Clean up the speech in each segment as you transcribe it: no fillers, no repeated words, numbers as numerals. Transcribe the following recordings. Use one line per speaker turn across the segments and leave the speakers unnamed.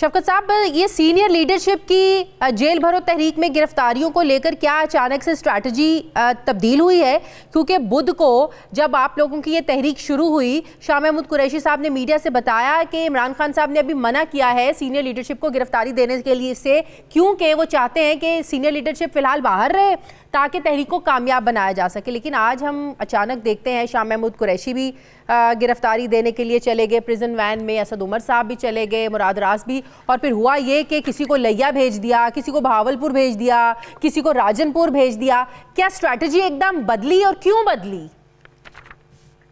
शफकत साहब, ये senior leadership की जेल भरो तहरीक में गिरफ्तारियों को लेकर क्या अचानक से स्ट्रैटेजी तब्दील हुई है? क्योंकि बुध को जब आप लोगों की ये तहरीक शुरू हुई, शाह महमूद कुरैशी साहब ने मीडिया से बताया कि इमरान खान साहब ने अभी मना किया है सीनियर लीडरशिप को गिरफ्तारी देने के लिए से, क्योंकि वो चाहते हैं कि सीनियर लीडरशिप फिलहाल बाहर रहे ताकि तहरीक को कामयाब बनाया जा सके। लेकिन आज हम अचानक देखते हैं शाह महमूद कुरैशी भी गिरफ्तारी देने के लिए चले गए प्रिजन वैन में, असद उमर साहब भी चले गए, मुराद रास भी, और फिर हुआ ये कि किसी को लिया भेज दिया, किसी को बहावलपुर भेज दिया, किसी को राजनपुर भेज दिया। क्या स्ट्रैटेजी एकदम बदली और क्यों बदली?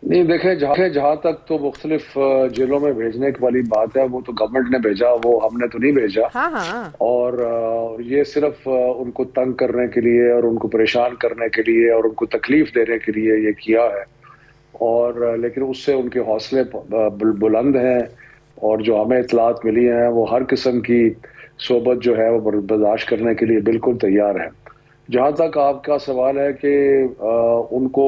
नहीं, देखें, जहाँ तक तो मुख्तलिफ जेलों में भेजने वाली बात है वो तो गवर्नमेंट ने भेजा, वो हमने तो नहीं भेजा।
हाँ।
और ये सिर्फ उनको तंग करने के लिए और उनको परेशान करने के लिए और उनको तकलीफ देने के लिए ये किया है। और लेकिन उससे उनके हौसले बुलंद हैं और जो हमें इतलात मिली हैं वो हर किस्म की सोबत जो है वो बर्दाश्त करने के लिए बिल्कुल तैयार है। जहाँ तक आपका सवाल है कि उनको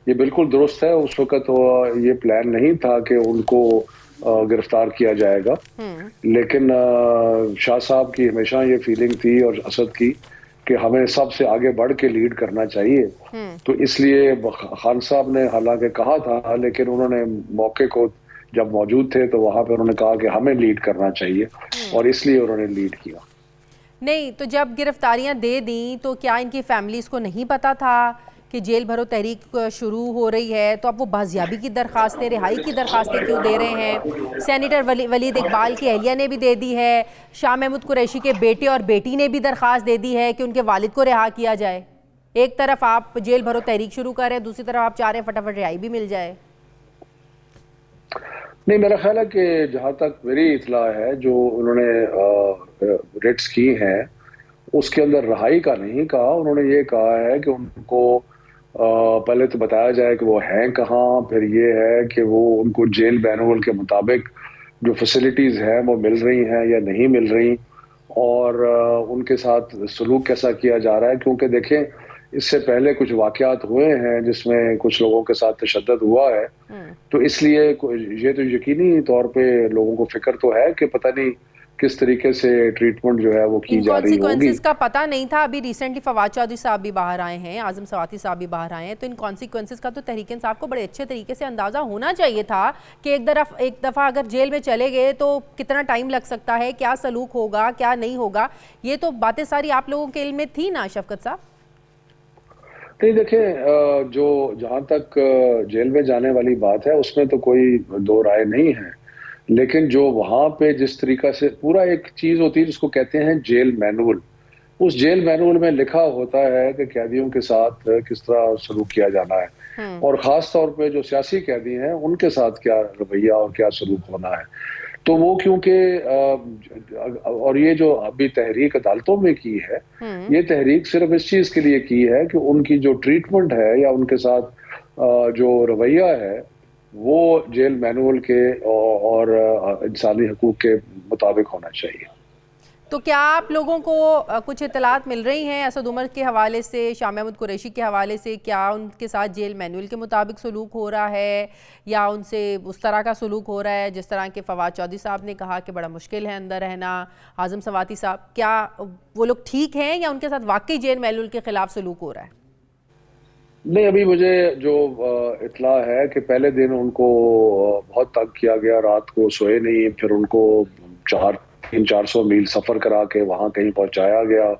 ये बिल्कुल दुरुस्त है, उस वक्त तो ये प्लान नहीं था कि उनको गिरफ्तार किया जाएगा, लेकिन शाह साहब की हमेशा ये फीलिंग थी और असद की कि हमें सबसे आगे बढ़ के लीड करना चाहिए। तो इसलिए खान साहब ने हालांकि कहा था, लेकिन उन्होंने मौके को जब मौजूद थे तो वहां पर उन्होंने कहा कि हमें लीड करना चाहिए और इसलिए उन्होंने लीड किया।
नहीं तो जब गिरफ्तारियां दे दी तो क्या इनकी फैमिलीज को नहीं पता था कि जेल भरो तहरीक शुरू हो रही है? तो अब वो बाजियाबी की दरखास्तें, रिहाई की दरखास्तें क्यों दे रहे हैं? सेनेटर वलीद इकबाल की अहलिया ने भी दे दी है, शाह महमूद कुरैशी के बेटे और बेटी ने भी दरखास्त दे दी है कि उनके वालिद को रिहा किया जाए। एक तरफ आप जेल भरो तहरीक शुरू कर रहे हैं, दूसरी तरफ आप चाह रहे हैं फटाफट रिहाई भी मिल जाए।
नहीं, मेरा ख्याल है कि जहाँ तक मेरी इतला है, जो उन्होंने रिट्स की हैं उसके अंदर रिहाई का नहीं कहा। उन्होंने ये कहा है कि उनको पहले तो बताया जाए कि वो हैं कहाँ, फिर ये है कि वो उनको जेल मैनुअल के मुताबिक जो फैसिलिटीज हैं वो मिल रही हैं या नहीं मिल रही, और उनके साथ सलूक कैसा किया जा रहा है। क्योंकि देखें, इससे पहले कुछ वाकयात हुए हैं जिसमें कुछ लोगों के साथ तशद्दुद हुआ है, तो इसलिए ये तो यकीनी तौर पे लोगों को फिक्र तो है कि पता नहीं किस तरीके से ट्रीटमेंट जो है वो की जा रही होगी।
का पता नहीं था। अभी रिसेंटली फवाद चौधरी साहब भी बाहर आए हैं, आजम सवाती साहब भी बाहर आए हैं, तो इन कॉन्सिक्वेंसेस का तो तहरीक इंसाफ को बड़े अच्छे तरीके से अंदाजा होना चाहिए था कि एक दफ़ा अगर जेल में चले गए तो कितना टाइम लग सकता है, क्या सलूक होगा, क्या नहीं होगा। ये तो बातें सारी आप लोगों के इल्म में थी ना शफकत साहब?
नहीं, देखें, जो जहाँ तक जेल में जाने वाली बात है उसमें तो कोई दो राय नहीं है, लेकिन जो वहां पे जिस तरीका से पूरा एक चीज होती है जिसको कहते हैं जेल मैनुअल, उस जेल मैनुअल में लिखा होता है कि कैदियों के साथ किस तरह सलूक किया जाना है और खास तौर पे जो सियासी कैदी हैं उनके साथ क्या रवैया और क्या सलूक होना है। तो वो क्योंकि और ये जो अभी तहरीक अदालतों में की है, ये तहरीक सिर्फ इस चीज के लिए की है कि उनकी जो ट्रीटमेंट है या उनके साथ जो रवैया है वो जेल मैनुअल के और इंसानी हकूक के मुताबिक होना चाहिए।
तो क्या आप लोगों को कुछ इतलात मिल रही हैं असद उमर के हवाले से, शाह महमूद कुरैशी के हवाले से, क्या उनके साथ जेल मैनुअल के मुताबिक सलूक हो रहा है या उनसे उस तरह का सलूक हो रहा है जिस तरह के फवाद चौधरी साहब ने कहा कि बड़ा मुश्किल है अंदर रहना, आजम सवाती साहब, क्या वो लोग ठीक हैं या उनके साथ वाकई जेल मैनुअल के खिलाफ सलूक हो रहा है?
नहीं, अभी मुझे जो इतला है कि पहले दिन उनको बहुत तंग किया गया, रात को सोए नहीं, फिर उनको 300-400 मील सफर करा के वहां कहीं पहुंचाया गया,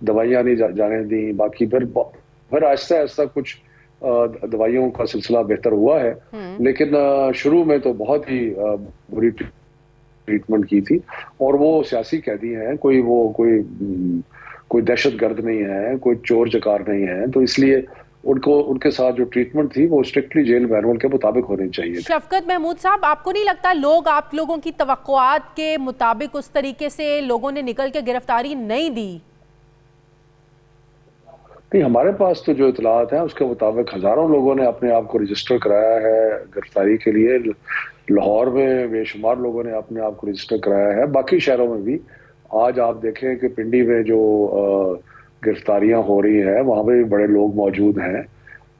दवाइयां नहीं जाने दी। बाकी फिर आहिस्ता आहिस्ता कुछ दवाइयों का सिलसिला बेहतर हुआ है, लेकिन शुरू में तो बहुत ही बुरी ट्रीटमेंट की थी। और वो सियासी कैदी हैं, कोई दहशतगर्द नहीं है, कोई चोर चकार नहीं है, तो इसलिए उनके साथ जो ट्रीटमेंट थी वो स्ट्रिक्टली जेल मैनुअल के मुताबिक होनी चाहिए।
शफकत महमूद साहब, आपको नहीं लगता लोग आप लोगों की तवक्कुआत के मुताबिक उस तरीके से लोगों ने निकल के गिरफ्तारी नहीं दी?
नहीं, हमारे पास तो जो इतलात है उसके मुताबिक हजारों लोगों ने अपने आप को रजिस्टर कराया है गिरफ्तारी के लिए। लाहौर में बेशुमार लोगों ने अपने आप को रजिस्टर कराया है, बाकी शहरों में भी। आज आप देखें कि पिंडी में जो गिरफ्तारियां हो रही है वहां पे भी बड़े लोग मौजूद हैं,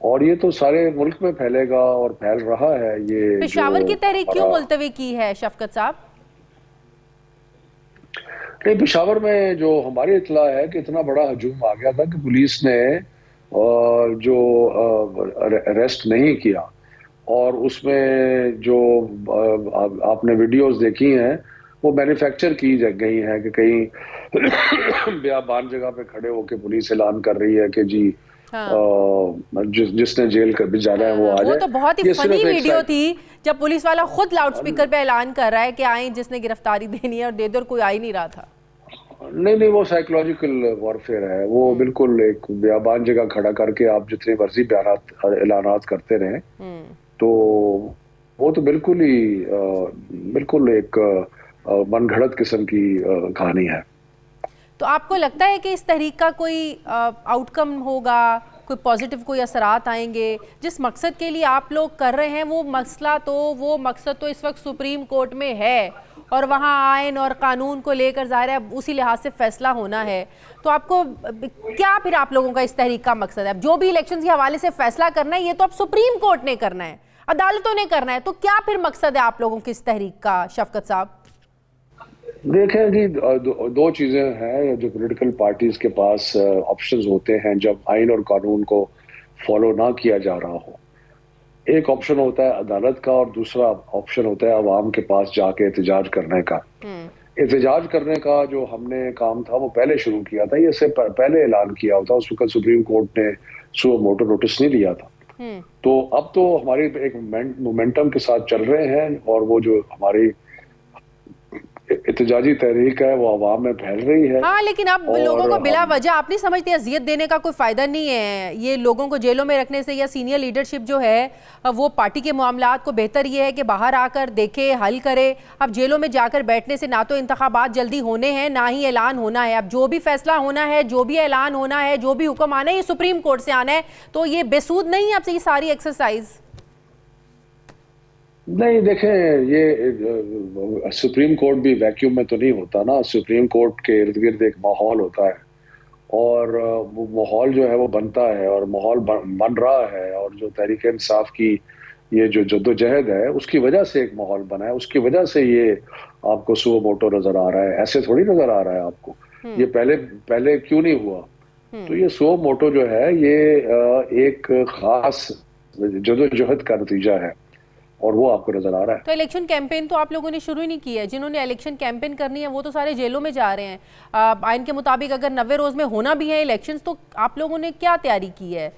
और ये तो सारे मुल्क में फैलेगा और फैल रहा है। ये
पेशावर की तहरीक क्यों मुलतवी की है शफकत साहब?
नहीं, पेशावर में जो हमारी इतला है कि इतना बड़ा हजूम आ गया था कि पुलिस ने जो अरेस्ट नहीं किया, और उसमें जो आपने वीडियोस देखी हैं वो मैन्युफैक्चर की गई हैं कि कहीं बेआबान जगह पे खड़े होकर पुलिस ऐलान कर रही है कि जी
हाँ।
जिसने जेल कर भी जाना है वो आ
वो
जाए।
तो बहुत ही
ये
फनी
सिर्फ एक
वीडियो
साइड,
थी जब पुलिस वाला खुद लाउडस्पीकर पे ऐलान कर रहा है कि आए जिसने गिरफ्तारी देनी है, और दे दो, और कोई आ ही नहीं रहा था।
नहीं नहीं, वो साइकोलॉजिकल वॉरफेयर है, वो बिल्कुल एक बेआबान जगह खड़ा करके आप जितनी मर्जी बयान ऐलानात करते रहें, तो वो तो बिल्कुल ही बिल्कुल एक मनगढ़ंत किस्म की कहानी है।
तो आपको लगता है कि इस तहरीक का कोई आउटकम होगा, कोई पॉजिटिव कोई असरात आएंगे? जिस मकसद के लिए आप लोग कर रहे हैं वो मकसद तो इस वक्त सुप्रीम कोर्ट में है, और वहाँ आइन और कानून को लेकर ज़ाहिर है उसी लिहाज से फैसला होना है। तो आपको क्या फिर आप लोगों का इस तहरीक का मकसद है? जो भी इलेक्शन के हवाले से फैसला करना है ये तो अब सुप्रीम कोर्ट ने करना है, अदालतों ने करना है, तो क्या फिर मकसद है आप लोगों की इस तहरीक का, शफकत साहब?
देखें जी, दो चीजें हैं जो पॉलिटिकल पार्टीज के पास ऑप्शंस होते हैं जब आइन और कानून को फॉलो ना किया जा रहा हो। एक ऑप्शन होता है अदालत का, और दूसरा ऑप्शन होता है अवाम के पास जाके एहतजाज करने का। एहतजाज करने का जो हमने काम था वो पहले शुरू किया था, ये से पहले ऐलान किया होता, उस वक्त सुप्रीम कोर्ट ने सुओ मोटो नोटिस नहीं दिया था। तो अब तो हमारी एक मोमेंटम के साथ चल रहे हैं, और वो जो हमारी एहतजाजी तहरीक है वो अवाम में फैल रही है।
हाँ, लेकिन अब लोगों को बिला वजह आप नहीं समझते अजियत देने का कोई फायदा नहीं है। ये लोगों को जेलों में रखने से, या सीनियर लीडरशिप जो है वो पार्टी के मामलात को बेहतर ये है कि बाहर आकर देखे, हल करे। अब जेलों में जाकर बैठने से ना तो इंतखाबात जल्दी होने हैं, ना ही ऐलान होना है। अब जो भी फैसला होना है, जो भी ऐलान होना है, जो भी हुक्म आना है, ये सुप्रीम कोर्ट से आना है। तो ये बेसूद नहीं है आपसे ये सारी एक्सरसाइज?
नहीं, देखें, ये सुप्रीम कोर्ट भी वैक्यूम में तो नहीं होता ना। सुप्रीम कोर्ट के इर्द गिर्द एक माहौल होता है, और वो माहौल जो है वो बनता है, और माहौल बन रहा है। और जो तहरीक इंसाफ की ये जो जद्दोजहद है उसकी वजह से एक माहौल बना है, उसकी वजह से ये आपको सुओ मोटो नजर आ रहा है। ऐसे थोड़ी नजर आ रहा है आपको। ये पहले पहले क्यों नहीं हुआ? तो ये सुओ मोटो जो है ये एक खास जद्दोजहद का नतीजा है, और वो आपको नजर आ रहा है।
तो इलेक्शन कैंपेन तो आप लोगों ने शुरू ही नहीं किया है। जिन्होंने इलेक्शन कैंपेन करनी है वो तो सारे जेलों में जा रहे हैं। आइन के मुताबिक अगर 90 रोज में होना भी है इलेक्शंस, तो आप लोगों ने क्या तैयारी की है?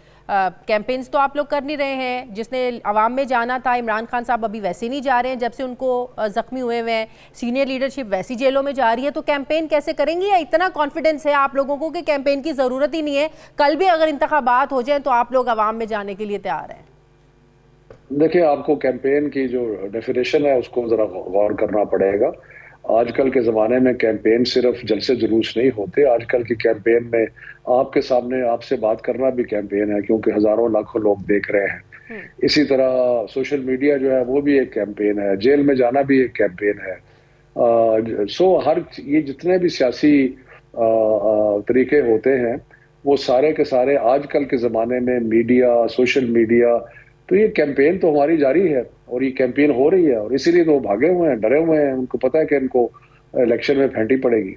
कैंपेन्स तो आप लोग कर नहीं रहे हैं। जिसने अवाम में जाना था, इमरान खान साहब अभी वैसे नहीं जा रहे हैं जब से उनको जख्मी हुए हुए हैं। सीनियर लीडरशिप वैसी जेलों में जा रही है, तो कैंपेन कैसे करेंगे? या इतना कॉन्फिडेंस है आप लोगों को कि कैंपेन की ज़रूरत ही नहीं है, कल भी अगर इंतखाबात हो जाए तो आप लोग अवाम में जाने के लिए तैयार हैं?
देखिए, आपको कैंपेन की जो डेफिनेशन है उसको जरा गौर करना पड़ेगा। आजकल के ज़माने में कैंपेन सिर्फ जलसे जुलूस नहीं होते। आजकल की कैंपेन में आपके सामने आपसे बात करना भी कैंपेन है, क्योंकि हज़ारों लाखों लोग देख रहे हैं। इसी तरह सोशल मीडिया जो है वो भी एक कैंपेन है, जेल में जाना भी एक कैंपेन है। हर ये जितने भी सियासी तरीके होते हैं वो सारे के सारे आजकल के ज़माने में मीडिया, सोशल मीडिया, तो ये कैंपेन तो हमारी जारी है, और ये कैंपेन हो रही है, और इसीलिए तो भागे हुए हैं, डरे हुए हैं। उनको पता है कि इनको इलेक्शन में फेंटी पड़ेगी।